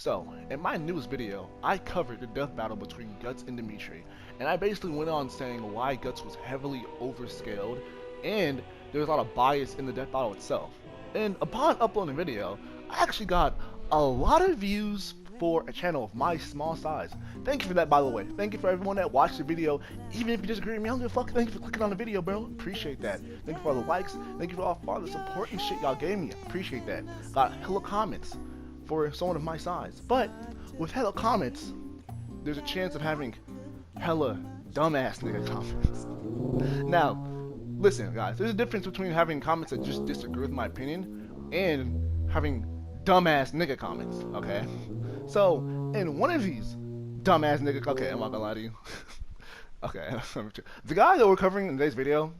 So, in my newest video, I covered the death battle between Guts and Dimitri, and I basically went on saying why Guts was heavily overscaled, and there was a lot of bias in the death battle itself. And upon uploading the video, I actually got a lot of views for a channel of my small size. Thank you for that, by the way. Thank you for everyone that watched the video. Even if you disagree with me, I don't give a fuck. Thank you for clicking on the video, bro. Appreciate that. Thank you for all the likes. Thank you for all the support and shit y'all gave me. Appreciate that. Got hella comments for someone of my size. But with hella comments, there's a chance of having hella dumbass nigga comments. Now, listen, guys. There's a difference between having comments that just disagree with my opinion and having dumbass nigga comments, okay? So, in one of these dumbass nigga, okay, I'm not gonna lie to you. Okay, the guy that we're covering in today's video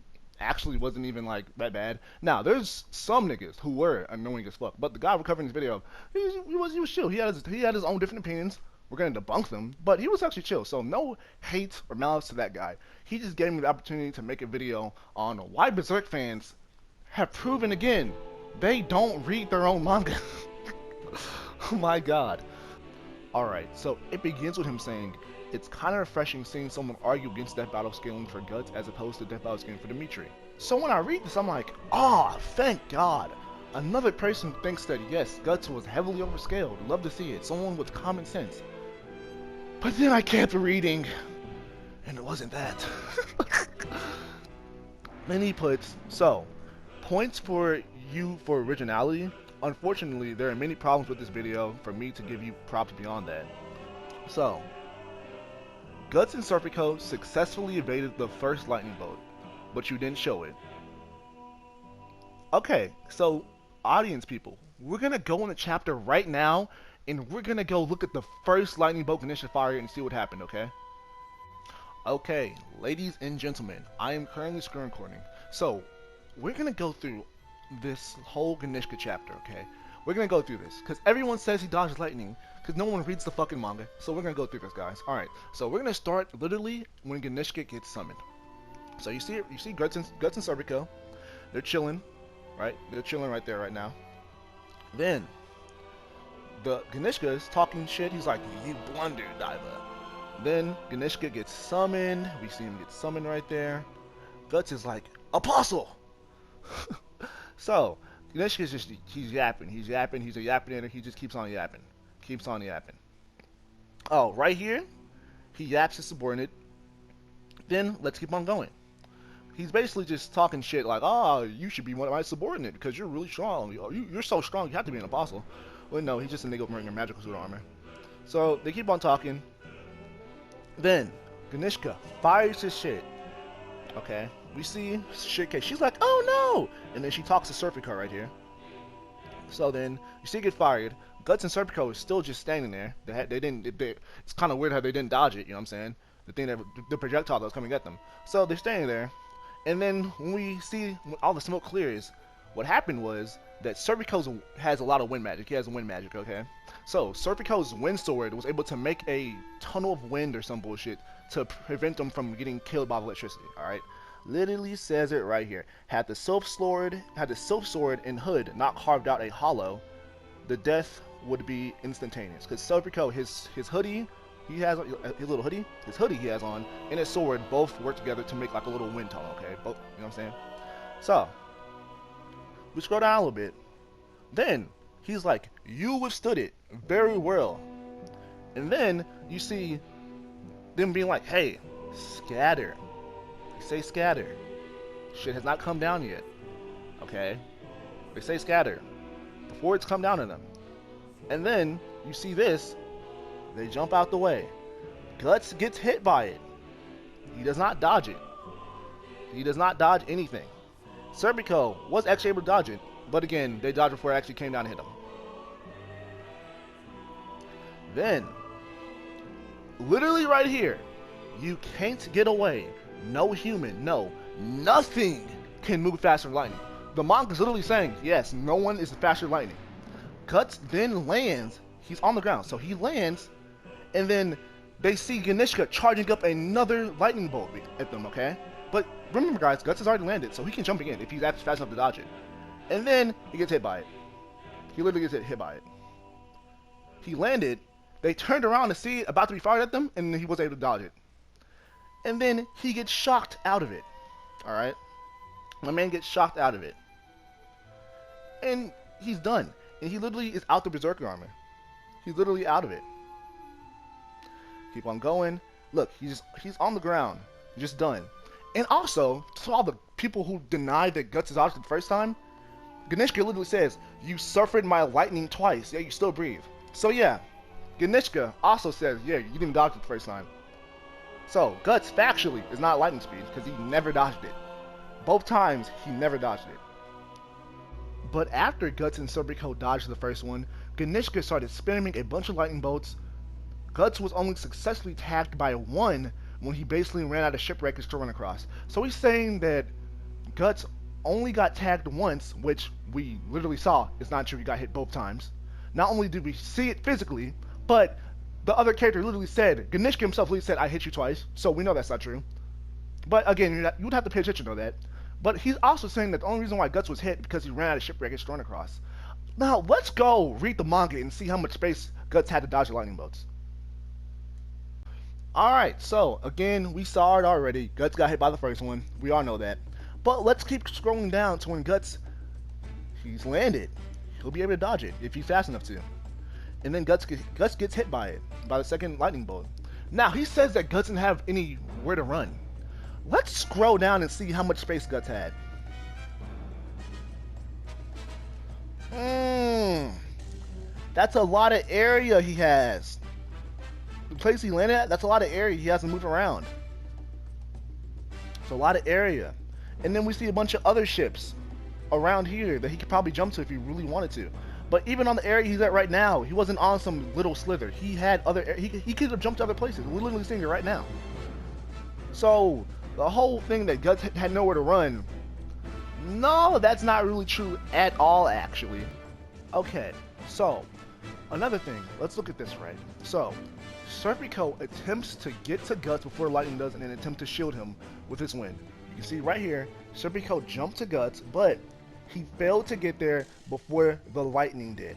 actually wasn't even like that bad. Now, there's some niggas who were annoying as fuck, but the guy we're covering this video, he was chill. He had his own different opinions. We're gonna debunk them, but he was actually chill. So no hate or malice to that guy. He just gave me the opportunity to make a video on why Berserk fans have proven again they don't read their own manga. Oh my god. Alright, so it begins with him saying, it's kind of refreshing seeing someone argue against death battle scaling for Guts as opposed to death battle scaling for Dimitri. So when I read this, I'm like, ah, thank God. Another person thinks that yes, Guts was heavily overscaled. Love to see it. Someone with common sense. But then I kept reading, and it wasn't that. Then he puts, so, points for you for originality. Unfortunately, there are many problems with this video for me to give you props beyond that. So, Guts and Serpico successfully evaded the first lightning bolt, but you didn't show it. Okay, so audience people, we're gonna go in the chapter right now, and we're gonna go look at the first lightning bolt initial fire and see what happened, okay? Okay, ladies and gentlemen, I am currently screen recording, so we're gonna go through this whole Ganishka chapter, okay? We're gonna go through this, because everyone says he dodges lightning, because no one reads the fucking manga, so we're gonna go through this, guys. Alright, so we're gonna start literally when Ganishka gets summoned. So you see Guts and Serpico, they're chilling, right? They're chilling right there right now. Then, the Ganishka is talking shit, he's like, you blunder, Diva. Then, Ganishka gets summoned, we see him get summoned right there. Guts is like, Apostle! So, Ganishka's just, he's yapping, he's a yapping, he just keeps on yapping. Oh, right here, he yaps his subordinate. Then, let's keep on going. He's basically just talking shit like, oh, you should be one of my subordinate because you're really strong. You're so strong, you have to be an apostle. Well, no, he's just a nigga wearing a magical suit armor. So, they keep on talking. Then, Ganishka fires his shit. Okay, we see shit case. She's like, oh no! And then she talks to Serpico right here. So then, you see it get fired. Guts and Serpico is still just standing there. It's kind of weird how they didn't dodge it, you know what I'm saying? The thing that, the projectile that was coming at them. So they're standing there. And then, when we see when all the smoke clears, what happened was that Serpico has a lot of wind magic. He has wind magic, okay? So, Serpico's wind sword was able to make a tunnel of wind or some bullshit to prevent them from getting killed by electricity, alright? Literally says it right here. Had the silk sword and hood not carved out a hollow, the death would be instantaneous. Because Serpico, his hoodie, he has his little hoodie, his hoodie he has on, and his sword both work together to make like a little wind tunnel, okay? Both, you know what I'm saying? So, we scroll down a little bit. Then, he's like, you withstood it very well. And then, you see them being like, hey, scatter. They say scatter. Shit has not come down yet. Okay? They say scatter. Before it's come down to them. And then, you see this. They jump out the way. Guts gets hit by it. He does not dodge it. He does not dodge anything. Serpico was actually able to dodge it. But again, they dodged before it actually came down and hit him. Then, literally right here, you can't get away. No human, no, nothing can move faster than lightning. The manga is literally saying, yes, no one is faster than lightning. Guts then lands, he's on the ground, so he lands, and then they see Ganishka charging up another lightning bolt at them, okay? But remember guys, Guts has already landed, so he can jump again if he's fast enough to dodge it. And then he gets hit by it. He literally gets hit by it. He landed. They turned around to see it about to be fired at them, and he was able to dodge it. And then he gets shocked out of it. All right, my man gets shocked out of it, and he's done. And he literally is out the Berserker armor. He's literally out of it. Keep on going. Look, he's on the ground. He's just done. And also, to all the people who denied that Guts is dodged the first time, Ganishka literally says, "You suffered my lightning twice, yet you still breathe." So yeah, Ganishka also says, yeah, you didn't dodge it the first time. So Guts factually is not lightning speed because he never dodged it. Both times he never dodged it. But after Guts and Serpico dodged the first one, Ganishka started spamming a bunch of lightning bolts. Guts was only successfully tagged by one when he basically ran out of shipwreckage to run across. So he's saying that Guts only got tagged once, which we literally saw is not true. He got hit both times. Not only did we see it physically, but the other character literally said, Ganishka himself literally said, "I hit you twice," so we know that's not true. But again, you would have to pay attention to that. But he's also saying that the only reason why Guts was hit because he ran out of shipwreckage to run across. Now, let's go read the manga and see how much space Guts had to dodge the lightning bolts. Alright, so, again, we saw it already. Guts got hit by the first one. We all know that. But let's keep scrolling down to when he's landed. He'll be able to dodge it if he's fast enough to. And then Guts gets hit by it, by the second lightning bolt. Now, he says that Guts didn't have anywhere to run. Let's scroll down and see how much space Guts had. That's a lot of area he has. The place he landed at, that's a lot of area he has to move around. It's a lot of area. And then we see a bunch of other ships around here that he could probably jump to if he really wanted to. But even on the area he's at right now, he wasn't on some little slither. He had other, he could have jumped to other places. We're literally seeing it right now. So the whole thing that Guts had nowhere to run, no, that's not really true at all, actually. Okay, so another thing, let's look at this, right? So Serpico attempts to get to Guts before Lightning does in an attempt to shield him with his wind. You can see right here, Serpico jumped to Guts, but he failed to get there before the Lightning did.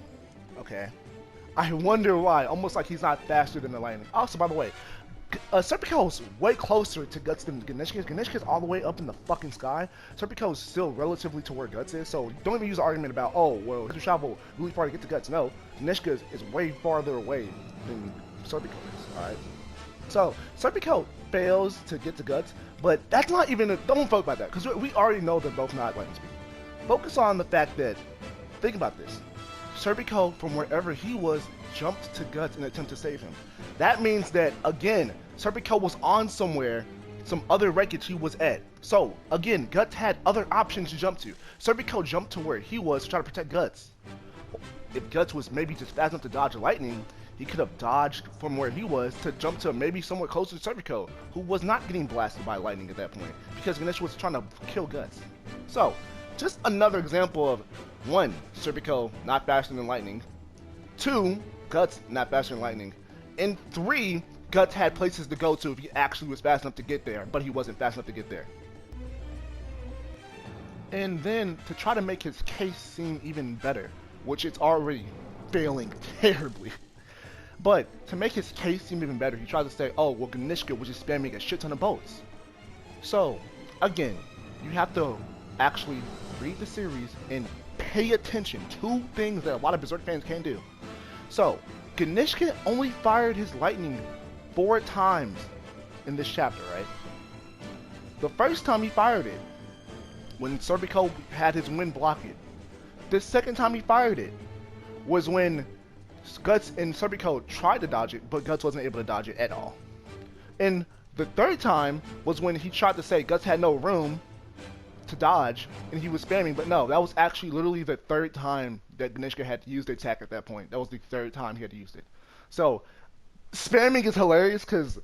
Okay, I wonder why. Almost like he's not faster than the Lightning. Also, by the way, Serpico is way closer to Guts than Ganishka. Ganishka is all the way up in the fucking sky. Serpico is still relatively to where Guts is, so don't even use the argument about, oh, well, you travel really far to get to Guts. No, Ganishka is way farther away than Serpico is, alright? So, Serpico fails to get to Guts, but that's not even don't focus about that, because we already know they're both not lightning speed. Focus on the fact that, think about this, Serpico, from wherever he was, jumped to Guts in an attempt to save him. That means that, again, Serpico was on somewhere, some other wreckage he was at. So, again, Guts had other options to jump to. Serpico jumped to where he was to try to protect Guts. If Guts was maybe just fast enough to dodge lightning, he could have dodged from where he was to jump to maybe somewhere closer to Serpico, who was not getting blasted by lightning at that point, because Ganesh was trying to kill Guts. So, just another example of, 1, Serpico not faster than lightning, 2, Guts not faster than lightning, and 3, Guts had places to go to if he actually was fast enough to get there, but he wasn't fast enough to get there. And then, to try to make his case seem even better, which it's already failing terribly, but to make his case seem even better, he tries to say, oh, well, Ganishka was just spamming a shit ton of bolts. So, again, you have to actually read the series and pay attention to things that a lot of Berserk fans can't do. So, Ganishka only fired his lightning 4 times in this chapter, right? The first time he fired it, when Serpico had his wind block it. The second time he fired it was when Guts and Serpico tried to dodge it, but Guts wasn't able to dodge it at all. And the third time was when he tried to say Guts had no room to dodge, and he was spamming, but no, that was actually literally the third time that Ganishka had to use the attack at that point. That was the third time he had to use it. So, spamming is hilarious, because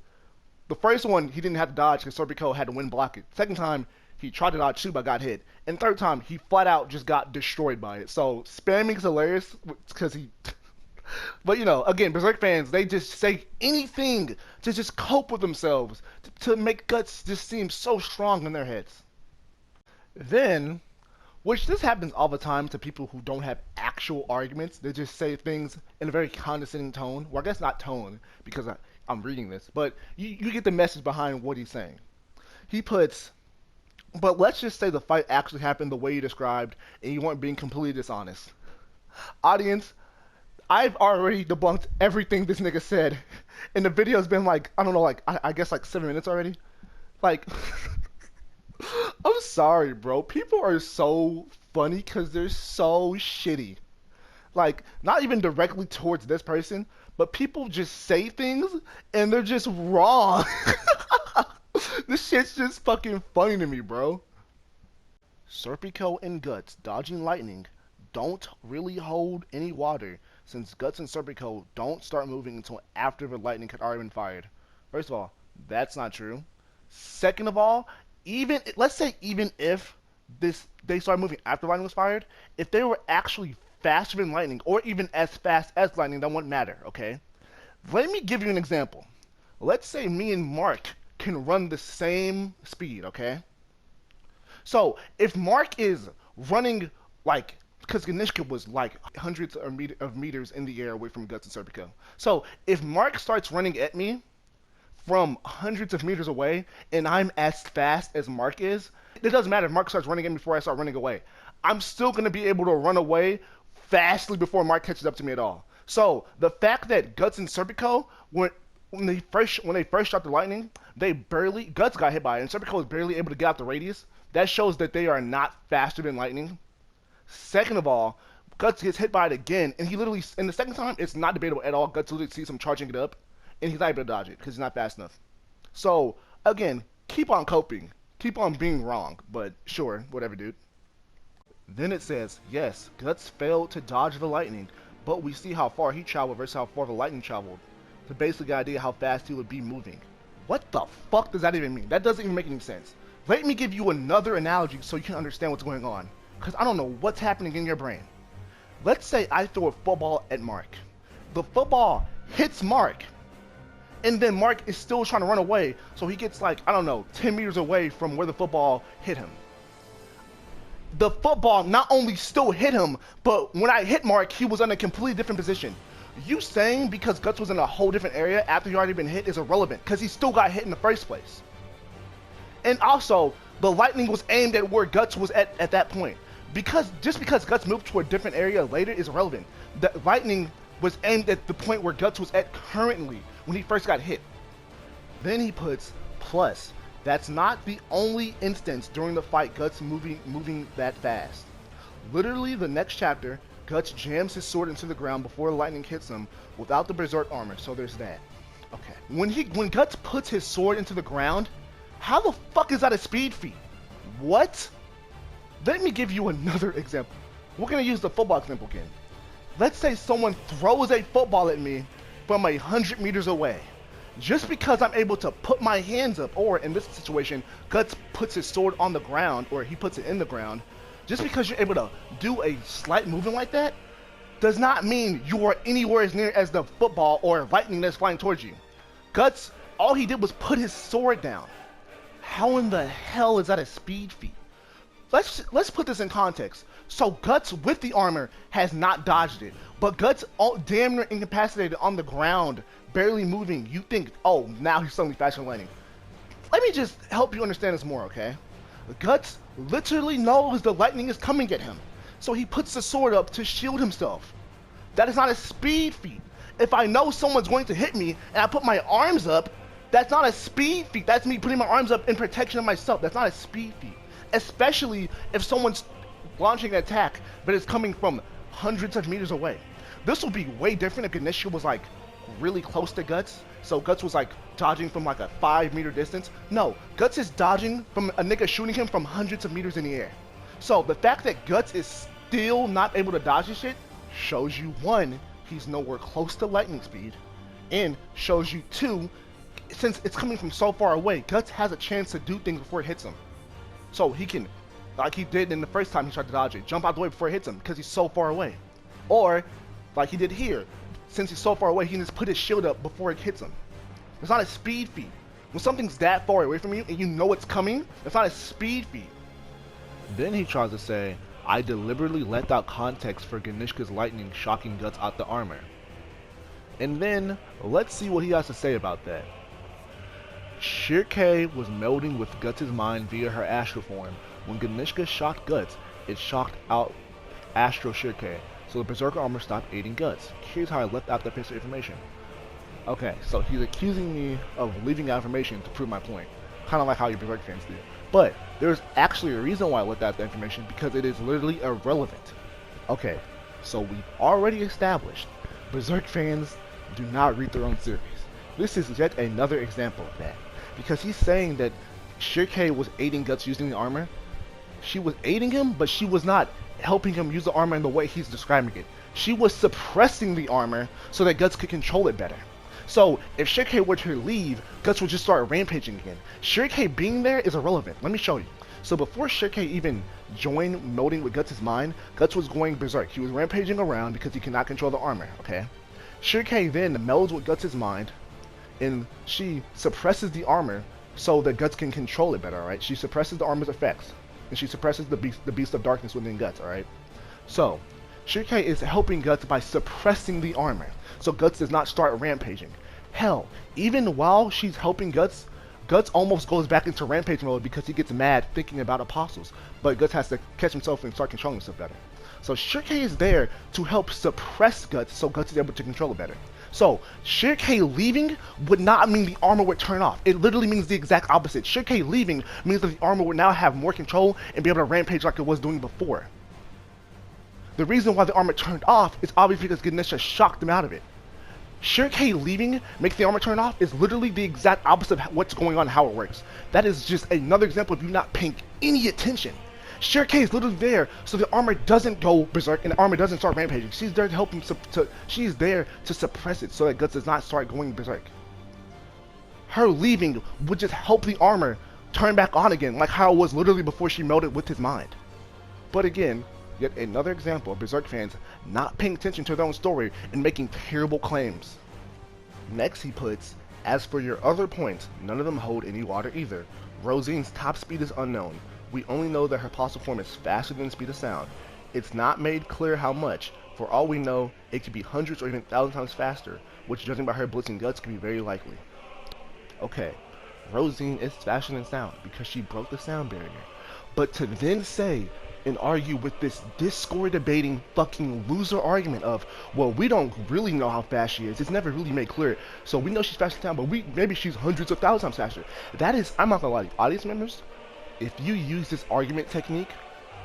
the first one, he didn't have to dodge because Serpico had to wind block it. Second time, he tried to dodge too, but got hit. And third time, he flat out just got destroyed by it. So, spamming is hilarious, because he... But, you know, again, Berserk fans, they just say anything to just cope with themselves, to make Guts just seem so strong in their heads. Then, Which this happens all the time to people who don't have actual arguments. They just say things in a very condescending tone. Well, I guess not tone, because I'm reading this, but you get the message behind what he's saying. He puts, but let's just say the fight actually happened the way you described, and you weren't being completely dishonest. Audience, I've already debunked everything this nigga said, and the video's been like, I don't know, like, I guess like 7 minutes already. Like, I'm sorry, bro. People are so funny because they're so shitty. Like, not even directly towards this person, but people just say things and they're just wrong. This shit's just fucking funny to me, bro. Serpico and Guts dodging lightning don't really hold any water since Guts and Serpico don't start moving until after the lightning had already been fired. First of all, that's not true. Second of all, even let's say even if they started moving after lightning was fired, if they were actually faster than lightning or even as fast as lightning, that wouldn't matter, okay? Let me give you an example. Let's say me and Mark can run the same speed, okay? So if Mark is running like, because Ganishka was like hundreds of meters in the air away from Guts and Serpico. So if Mark starts running at me from hundreds of meters away and I'm as fast as Mark is, it doesn't matter if Mark starts running at me before I start running away. I'm still going to be able to run away fastly before Mark catches up to me at all. So the fact that Guts and Serpico, when they first shot the lightning, Guts got hit by it and Serpico was barely able to get out the radius. That shows that they are not faster than lightning. Second of all, Guts gets hit by it again, and and the second time, it's not debatable at all. Guts literally sees him charging it up, and he's not able to dodge it because he's not fast enough. So, again, keep on coping. Keep on being wrong, but sure, whatever, dude. Then it says, yes, Guts failed to dodge the lightning, but we see how far he traveled versus how far the lightning traveled. To basically get an idea how fast he would be moving. What the fuck does that even mean? That doesn't even make any sense. Let me give you another analogy so you can understand what's going on. Because I don't know what's happening in your brain. Let's say I throw a football at Mark. The football hits Mark. And then Mark is still trying to run away. So he gets like, I don't know, 10 meters away from where the football hit him. The football not only still hit him, but when I hit Mark, he was in a completely different position. You saying because Guts was in a whole different area after he already been hit is irrelevant. Because he still got hit in the first place. And also, the lightning was aimed at where Guts was at that point. Just because Guts moved to a different area later is irrelevant. The lightning was aimed at the point where Guts was at currently when he first got hit. Then he puts, plus, that's not the only instance during the fight Guts moving that fast. Literally the next chapter, Guts jams his sword into the ground before the lightning hits him without the Berserk armor, so there's that. Okay. When Guts puts his sword into the ground, how the fuck is that a speed feat? What? Let me give you another example. We're going to use the football example again. Let's say someone throws a football at me from 100 meters away. Just because I'm able to put my hands up, or in this situation, Guts puts his sword on the ground, or he puts it in the ground, just because you're able to do a slight movement like that, does not mean you are anywhere as near as the football or lightning that's flying towards you. Guts, all he did was put his sword down. How in the hell is that a speed feat? Let's put this in context. So Guts with the armor has not dodged it, but Guts damn near incapacitated on the ground, barely moving. You think, oh, now he's suddenly faster than lightning. Let me just help you understand this more, okay? Guts literally knows the lightning is coming at him, so he puts the sword up to shield himself. That is not a speed feat. If I know someone's going to hit me and I put my arms up, that's not a speed feat. That's me putting my arms up in protection of myself. That's not a speed feat. Especially if someone's launching an attack, but it's coming from hundreds of meters away. This would be way different if Ganesha was like really close to Guts. So Guts was like dodging from like a 5-meter distance. No, Guts is dodging from a nigga shooting him from hundreds of meters in the air. So the fact that Guts is still not able to dodge this shit shows you, one, he's nowhere close to lightning speed, and shows you, two, since it's coming from so far away, Guts has a chance to do things before it hits him. So he can, like he did in the first time he tried to dodge it, jump out the way before it hits him because he's so far away. Or, like he did here, since he's so far away, he can just put his shield up before it hits him. It's not a speed feat. When something's that far away from you and you know it's coming, it's not a speed feat. Then he tries to say, I deliberately left out context for Ganishka's lightning shocking Guts out the armor. And then, let's see what he has to say about that. Shirkei was melding with Guts' mind via her astral form. When Ganishka shocked Guts, it shocked out Astral Shirkei, so the Berserker armor stopped aiding Guts. Here's how I left out that piece of information. Okay, so he's accusing me of leaving out information to prove my point. Kind of like how you Berserk fans do. But there's actually a reason why I left out the information, because it is literally irrelevant. Okay, so we've already established Berserk fans do not read their own series. This is yet another example of that. Because he's saying that Shirkei was aiding Guts using the armor. She was aiding him, but she was not helping him use the armor in the way he's describing it. She was suppressing the armor so that Guts could control it better. So, if Shirkei were to leave, Guts would just start rampaging again. Shirkei being there is irrelevant. Let me show you. So before Shirkei even joined melding with Guts' mind, Guts was going berserk. He was rampaging around because he cannot control the armor, okay? Shirkei then melds with Guts' mind, and she suppresses the armor so that Guts can control it better, alright? She suppresses the armor's effects, and she suppresses the beast of darkness within Guts, alright? So, Shirkei is helping Guts by suppressing the armor, so Guts does not start rampaging. Hell, even while she's helping Guts, Guts almost goes back into rampage mode because he gets mad thinking about apostles, but Guts has to catch himself and start controlling himself better. So Shirkei is there to help suppress Guts so Guts is able to control it better. So, Shirkei leaving would not mean the armor would turn off. It literally means the exact opposite. Shirkei leaving means that the armor would now have more control and be able to rampage like it was doing before. The reason why the armor turned off is obviously because Ganesha shocked him out of it. Shirkei leaving makes the armor turn off is literally the exact opposite of what's going on and how it works. That is just another example of you not paying any attention. Shirkei is literally there so the armor doesn't go berserk and the armor doesn't start rampaging. She's there to help him, she's there to suppress it so that Guts does not start going berserk. Her leaving would just help the armor turn back on again, like how it was literally before she melded with his mind. But again, yet another example of Berserk fans not paying attention to their own story and making terrible claims. Next he puts, as for your other points, none of them hold any water either. Rosine's top speed is unknown. We only know that her possible form is faster than the speed of sound. It's not made clear how much. For all we know, it could be hundreds or even 1,000 times faster, which judging by her blitzing Guts could be very likely. Okay, Rosine is faster than sound because she broke the sound barrier. But to then say and argue with this Discord debating fucking loser argument of, well, we don't really know how fast she is. It's never really made clear. So we know she's faster than sound, but maybe she's hundreds of thousands times faster. That is, I'm not gonna lie to you, audience members, if you use this argument technique,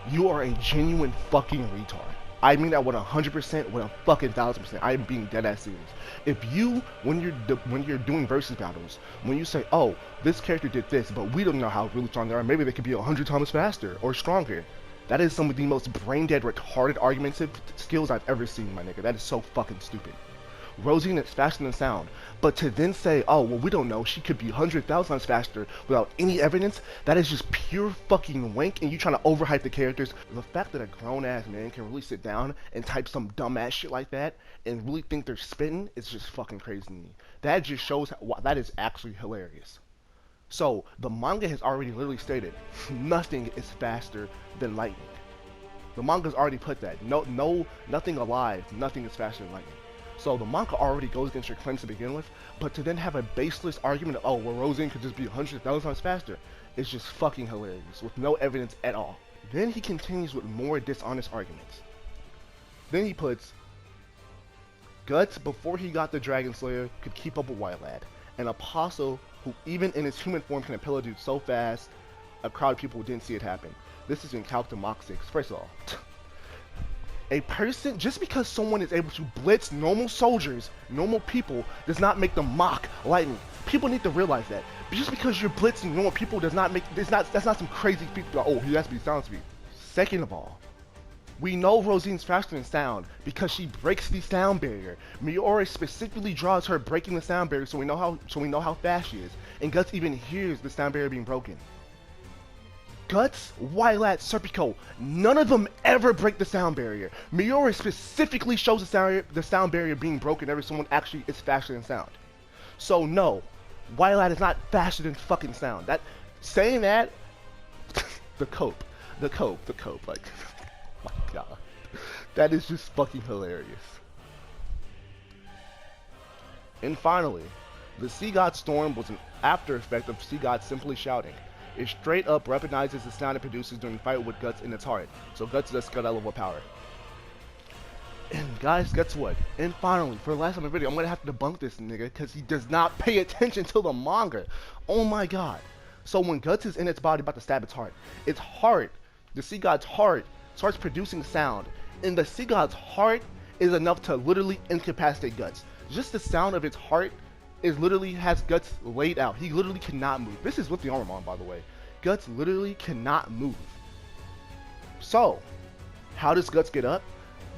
you are a genuine fucking retard. I mean that with 100%, with a fucking 1,000%. I am being dead ass serious. If you, when you're doing versus battles, when you say, oh, this character did this, but we don't know how really strong they are, maybe they could be 100 times faster or stronger. That is some of the most brain dead, retarded argumentative skills I've ever seen, my nigga. That is so fucking stupid. Rosine is faster than sound, but to then say, oh, well, we don't know, she could be 100,000 times faster without any evidence, that is just pure fucking wank, and you trying to overhype the characters. The fact that a grown-ass man can really sit down and type some dumb-ass shit like that and really think they're spitting is just fucking crazy to me. That just shows that is actually hilarious. So, the manga has already literally stated, nothing is faster than lightning. The manga's already put that. Nothing alive, nothing is faster than lightning. So the manga already goes against your claims to begin with, but to then have a baseless argument of, oh, well, Rosine could just be 100,000 times faster, is just fucking hilarious, with no evidence at all. Then he continues with more dishonest arguments. Then he puts, Guts, before he got the Dragon Slayer, could keep up with White Lad, an apostle who even in his human form can impel a dude so fast, a crowd of people didn't see it happen. This is in Calc to Mach 6. First of all, a person, just because someone is able to blitz normal soldiers, normal people, does not make them mock lightning. People need to realize that. Just because you're blitzing normal people does not make, that's not some crazy feat, like, oh, he has to be sound speed. Second of all, we know Rosine's faster than sound because she breaks the sound barrier. Miura specifically draws her breaking the sound barrier so we know how fast she is. And Guts even hears the sound barrier being broken. Guts, Wylat, Serpico, none of them ever break the sound barrier. Miura specifically shows the sound barrier being broken whenever someone actually is faster than sound. So no, Wylat is not faster than fucking sound. Saying that, the cope, like, my god. That is just fucking hilarious. And finally, the Sea God Storm was an after effect of Sea God simply shouting. It straight up recognizes the sound it produces during fight with Guts in its heart, so Guts does got that level of power. And guys, guess what? And finally, for the last time in the video, I'm gonna have to debunk this nigga because he does not pay attention to the manga. Oh my god. So when Guts is in its body about to stab its heart, the Sea God's heart, starts producing sound. And the Sea God's heart is enough to literally incapacitate Guts. Just the sound of its heart is literally has Guts laid out. He literally cannot move. This is with the armor on, by the way. Guts literally cannot move. So, how does Guts get up?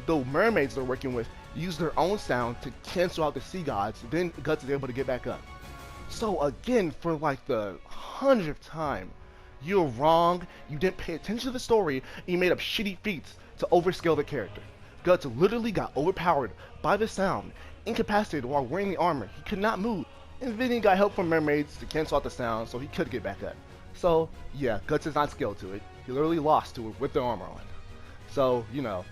The mermaids they're working with use their own sound to cancel out the Sea Gods, then Guts is able to get back up. So again, for like the 100th time, you're wrong, you didn't pay attention to the story, and you made up shitty feats to overscale the character. Guts literally got overpowered by the sound, incapacitated while wearing the armor, he could not move, and then he got help from mermaids to cancel out the sound so he could get back up. So yeah, Guts is not scaled to it, he literally lost to it with the armor on. So, you know.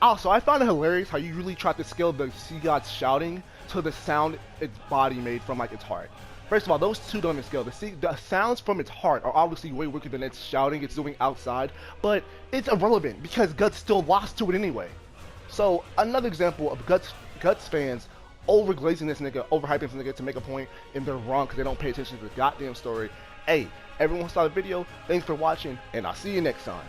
Also, I found it hilarious how you really tried to scale the Sea God's shouting to the sound its body made from like its heart. First of all, those two don't even scale. The sounds from its heart are obviously way weaker than its shouting it's doing outside, but it's irrelevant because Guts still lost to it anyway. So another example of Guts fans overglazing this nigga, overhyping this nigga to make a point, and they're wrong because they don't pay attention to the goddamn story. Hey, everyone saw the video, thanks for watching, and I'll see you next time.